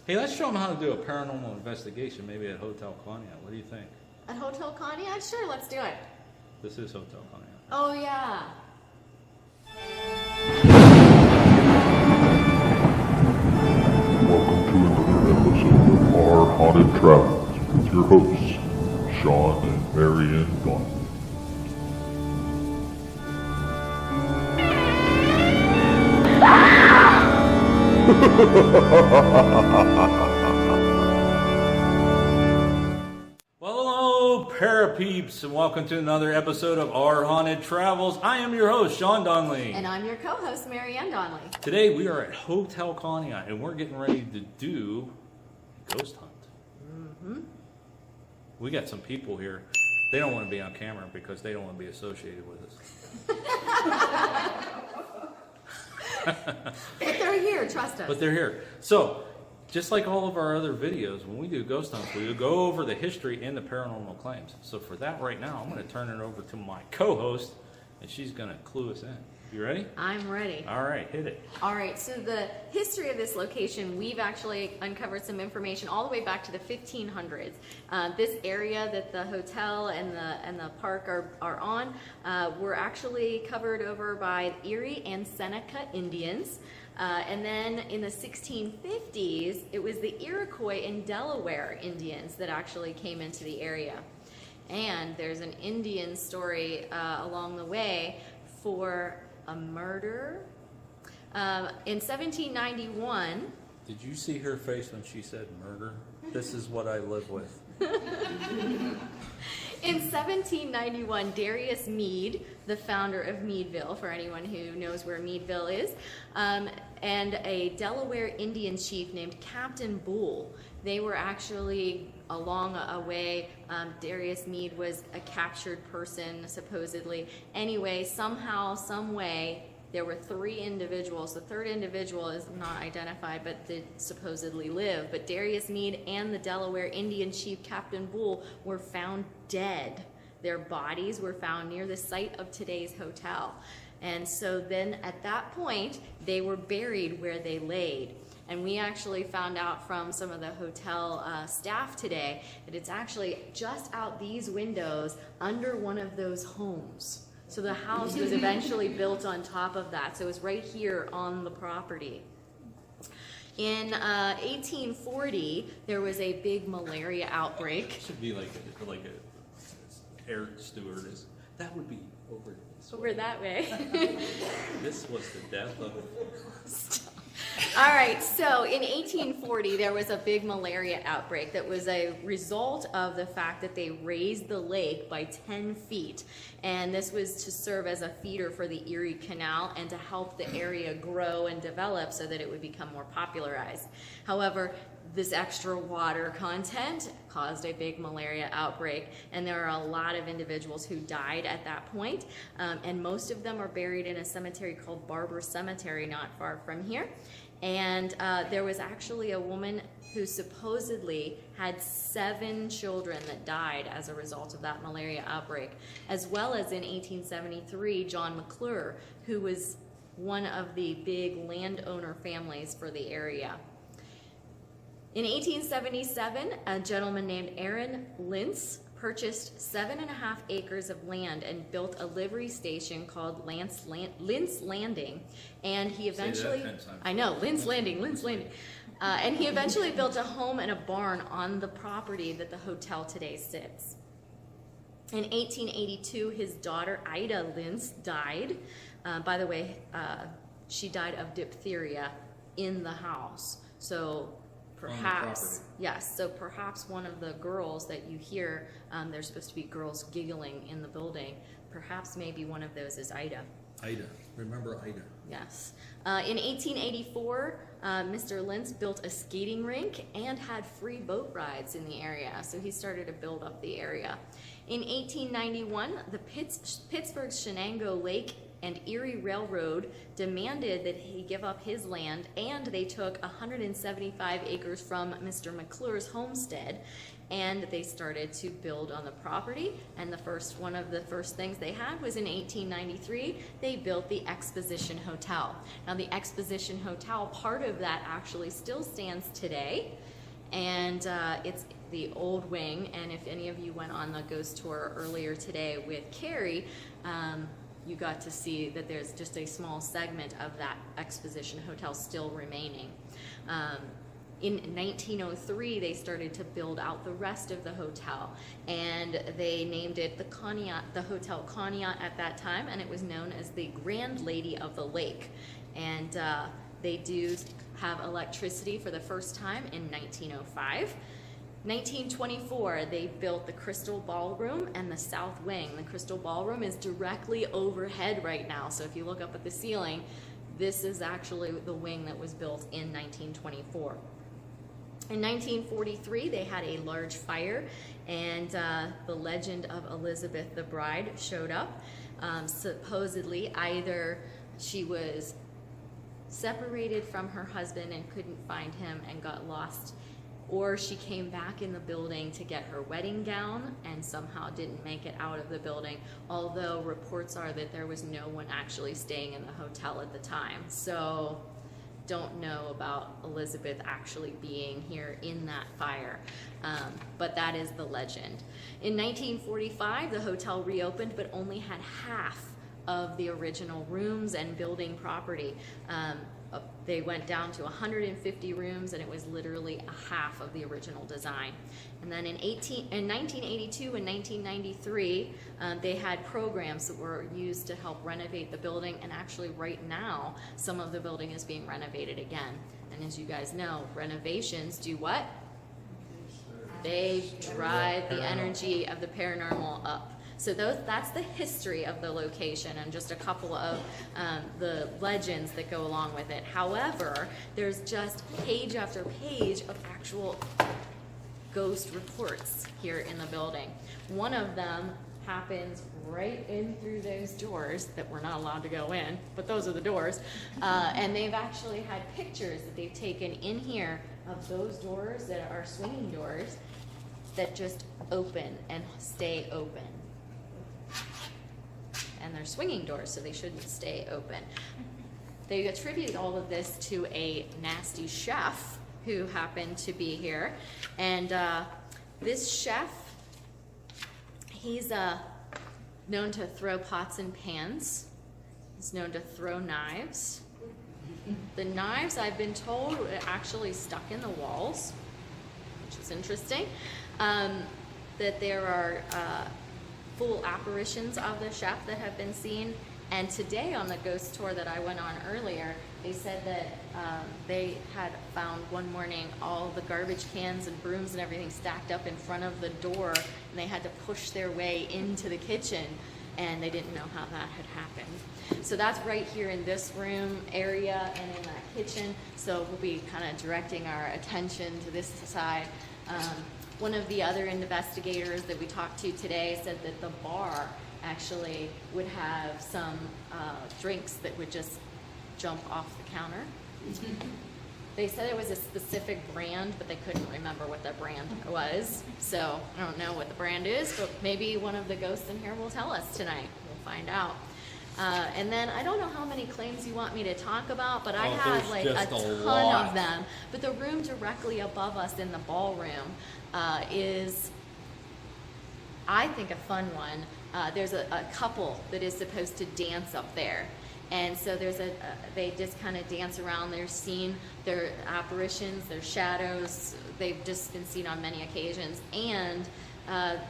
Hey, let's show them how to do a paranormal investigation, maybe at Hotel Conneaut. What do you think? At Hotel Conneaut? Sure, let's do it. This is Hotel Conneaut. Oh, yeah. Welcome to another episode of Our Haunted Travels with your hosts, Sean and Marianne Gaunt. Well, hello, Parapeeps, and welcome to another episode of Our Haunted Travels. I am your host, Sean Donnelly. And I'm your co-host, Marianne Donnelly. Today we are at Hotel Conneaut, and we're getting ready to do a ghost hunt. Mm-hmm. We got some people here. They don't want to be on camera because they don't want to be associated with us. But they're here, trust us. But they're here. So, just like all of our other videos, when we do ghost hunts, we go over the history and the paranormal claims. So for that right now, I'm going to turn it over to my co-host, and she's going to clue us in. You ready? I'm ready. All right, hit it. All right, so the history of this location, we've actually uncovered some information all the way back to the 1500s. This area that the hotel and the park are on were actually covered over by Erie and Seneca Indians. And then in the 1650s, it was the Iroquois and Delaware Indians that actually came into the area. And there's an Indian story along the way for a murder. In 1791... Did you see her face when she said murder? This is what I live with. In 1791, Darius Meade, the founder of Meadville, for anyone who knows where Meadville is, and a Delaware Indian chief named Captain Bull, they were actually along a way. Darius Meade was a captured person, supposedly. Anyway, somehow, some way, there were three individuals. The third individual is not identified, but did supposedly live. But Darius Meade and the Delaware Indian chief, Captain Bull, were found dead. Their bodies were found near the site of today's hotel. And so then at that point, they were buried where they laid. And we actually found out from some of the hotel staff today that it's actually just out these windows under one of those homes. So the house was eventually built on top of that. So it was right here on the property. In 1840, there was a big malaria outbreak. Should be like a air stewardess. That would be over this way. Over that way. This was the death of... All right, so in 1840, there was a big malaria outbreak that was a result of the fact that they raised the lake by 10 feet. And this was to serve as a feeder for the Erie Canal and to help the area grow and develop so that it would become more popularized. However, this extra water content caused a big malaria outbreak, and there are a lot of individuals who died at that point, and most of them are buried in a cemetery called Barber Cemetery not far from here. And there was actually a woman who supposedly had 7 children that died as a result of that malaria outbreak, as well as in 1873, John McClure, who was one of the big landowner families for the area. In 1877, a gentleman named Aaron Lintz purchased 7.5 acres of land and built a livery station called Lintz Landing. And he eventually, I know, Lintz Landing. And he eventually built a home and a barn on the property that the hotel today sits. In 1882, his daughter Ida Lintz died. By the way, she died of diphtheria in the house. So perhaps, yes, so perhaps one of the girls that you hear, there's supposed to be girls giggling in the building, perhaps maybe one of those is Ida. Ida. Remember Ida. Yes. In 1884, Mr. Lintz built a skating rink and had free boat rides in the area, so he started to build up the area. In 1891, the Pittsburgh Shenango Lake and Erie Railroad demanded that he give up his land, and they took 175 acres from Mr. McClure's homestead, and they started to build on the property. And one of the first things they had was in 1893, they built the Exposition Hotel. Now the Exposition Hotel, part of that actually still stands today, and it's the old wing. And if any of you went on the ghost tour earlier today with Carrie, you got to see that there's just a small segment of that Exposition Hotel still remaining. In 1903, they started to build out the rest of the hotel, and they named it the Conneaut, the Hotel Conneaut at that time, and it was known as the Grand Lady of the Lake. And they do have electricity for the first time in 1905. 1924, they built the Crystal Ballroom and the South Wing. The Crystal Ballroom is directly overhead right now, so if you look up at the ceiling, this is actually the wing that was built in 1924. In 1943, they had a large fire, and the legend of Elizabeth the Bride showed up. Supposedly, either she was separated from her husband and couldn't find him and got lost, or she came back in the building to get her wedding gown and somehow didn't make it out of the building, although reports are that there was no one actually staying in the hotel at the time. So don't know about Elizabeth actually being here in that fire, but that is the legend. In 1945, the hotel reopened, but only had half of the original rooms and building property. They went down to 150 rooms, and it was literally a half of the original design. And then in 1982 and 1993, they had programs that were used to help renovate the building, and actually right now, some of the building is being renovated again. And as you guys know, renovations do what? They drive the energy of the paranormal up. So that's the history of the location and just a couple of the legends that go along with it. However, there's just page after page of actual ghost reports here in the building. One of them happens right in through those doors that we're not allowed to go in, but those are the doors. And they've actually had pictures that they've taken in here of those doors that are swinging doors that just open and stay open. And they're swinging doors, so they shouldn't stay open. They attribute all of this to a nasty chef who happened to be here. And this chef, he's known to throw pots and pans. He's known to throw knives. The knives, I've been told, are actually stuck in the walls, which is interesting. That there are full apparitions of the chef that have been seen. And today on the ghost tour that I went on earlier, they said that they had found one morning all the garbage cans and brooms and everything stacked up in front of the door, and they had to push their way into the kitchen, and they didn't know how that had happened. So that's right here in this room area and in that kitchen. So we'll be kind of directing our attention to this side. One of the other investigators that we talked to today said that the bar actually would have some drinks that would just jump off the counter. They said it was a specific brand, but they couldn't remember what that brand was. So I don't know what the brand is, but maybe one of the ghosts in here will tell us tonight. We'll find out. And then I don't know how many claims you want me to talk about, but I have like a ton of them. But the room directly above us in the ballroom is, I think, a fun one. There's a couple that is supposed to dance up there. And so they just kind of dance around. They're seen, their apparitions, their shadows. They've just been seen on many occasions. And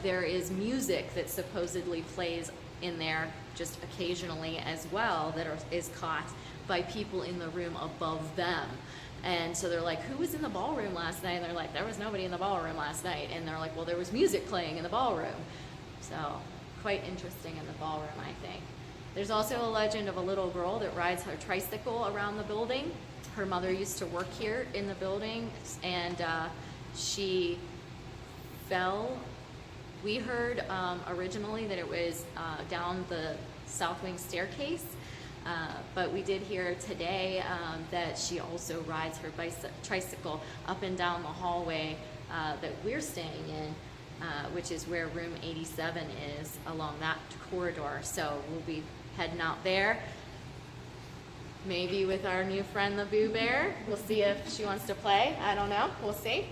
there is music that supposedly plays in there just occasionally as well that is caught by people in the room above them. And so they're like, who was in the ballroom last night? And they're like, there was nobody in the ballroom last night. And they're like, well, there was music playing in the ballroom. So quite interesting in the ballroom, I think. There's also a legend of a little girl that rides her tricycle around the building. Her mother used to work here in the building, and she fell. We heard originally that it was down the south wing staircase, But we did hear today that she also rides her tricycle up and down the hallway that we're staying in, which is where room 87 is, along that corridor. So we'll be heading out there, maybe with our new friend the Boo Bear. We'll see if she wants to play. I don't know. We'll see.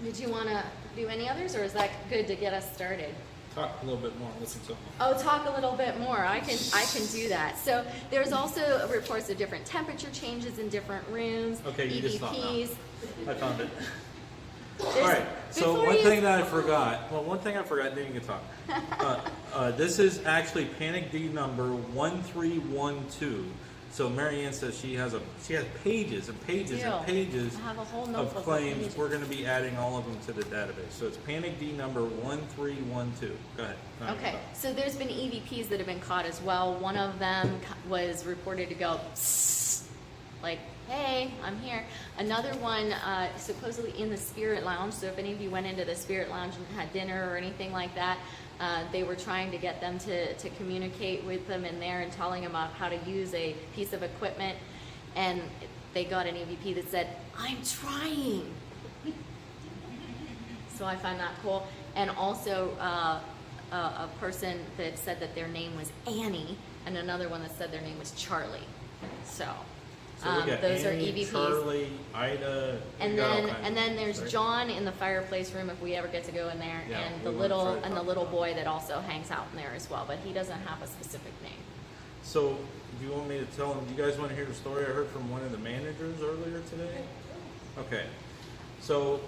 Did you want to do any others, or is that good to get us started? Talk a little bit more, listen to them. Oh, talk a little bit more. I can do that. So there's also reports of different temperature changes in different rooms. Okay, you just thought now. EVPs. I found it. There's- All right. So before one you- thing that I forgot. Well, one thing I forgot. Then you can talk. This is actually panic D number 1312. So Marianne says she has pages and pages and pages I have a whole of notebook of claims. pages. We're going to be adding all of them to the database. So it's panic D number 1312. Go ahead. No, Okay, stop. so there's been EVPs that have been caught as well. One of them was reported to go psst, like, hey, I'm here. Another one supposedly in the Spirit Lounge. So if any of you went into the Spirit Lounge and had dinner or anything like that, they were trying to get them to communicate with them in there and telling them about how to use a piece of equipment. And they got an EVP that said, I'm trying. So I find that cool. And also a person that said that their name was Annie, and another one that said their name was Charlie. So So we got those Annie, are EVPs. Charlie, Ida, And we got all then kinds and then of there's things, right? John in the fireplace room if we ever get to go in there, Yeah, and we the wanna little try to talk about boy that also hangs out in there as well, but he doesn't have a specific name. So, do you want me to tell them? Do you guys want to hear the story I heard from one of the managers earlier today? Okay. So,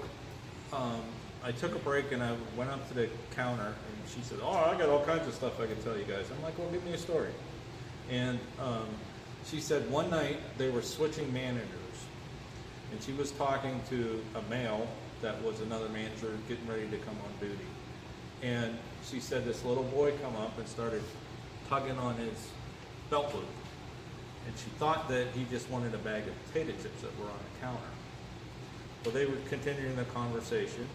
I took a break and I went up to the counter and she said, "Oh, I got all kinds of stuff I can tell you guys." I'm like, "Well, give me a story." And she said one night they were switching managers, and she was talking to a male that was another manager getting ready to come on duty. And she said this little boy come up and started tugging on his belt loop. And she thought that he just wanted a bag of potato chips that were on the counter. Well, they were continuing the conversation,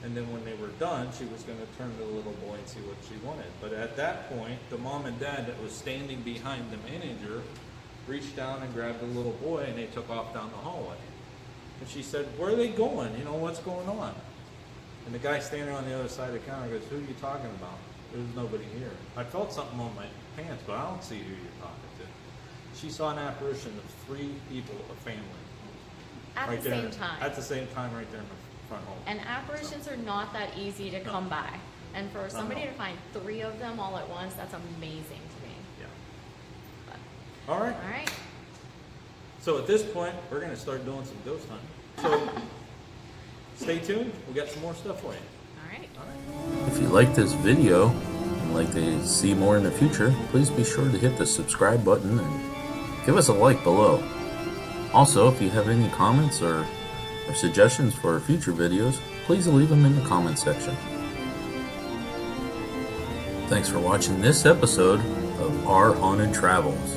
and then when they were done, she was going to turn to the little boy and see what she wanted. But at that point, the mom and dad that was standing behind the manager reached down and grabbed the little boy, and they took off down the hallway. And she said, "Where are they going? You know, what's going on?" And the guy standing on the other side of the counter goes, "Who are you talking about? There's nobody here." I felt something on my pants, but I don't see who you're talking to. She saw an apparition of 3 people, a family. At right the there, same time. At the same time, right there in the front hall. And apparitions are not that easy to No. come by. And for somebody no. to find 3 of them all at once, that's amazing to me. Yeah. But, All right. all right. So at this point, we're going to start doing some ghost hunting. So stay tuned. We got some more stuff for you. All right. All right. If you like this video and like to see more in the future, please be sure to hit the subscribe button and give us a like below. Also, if you have any comments or suggestions for future videos, please leave them in the comment section. Thanks for watching this episode of Our Haunted Travels.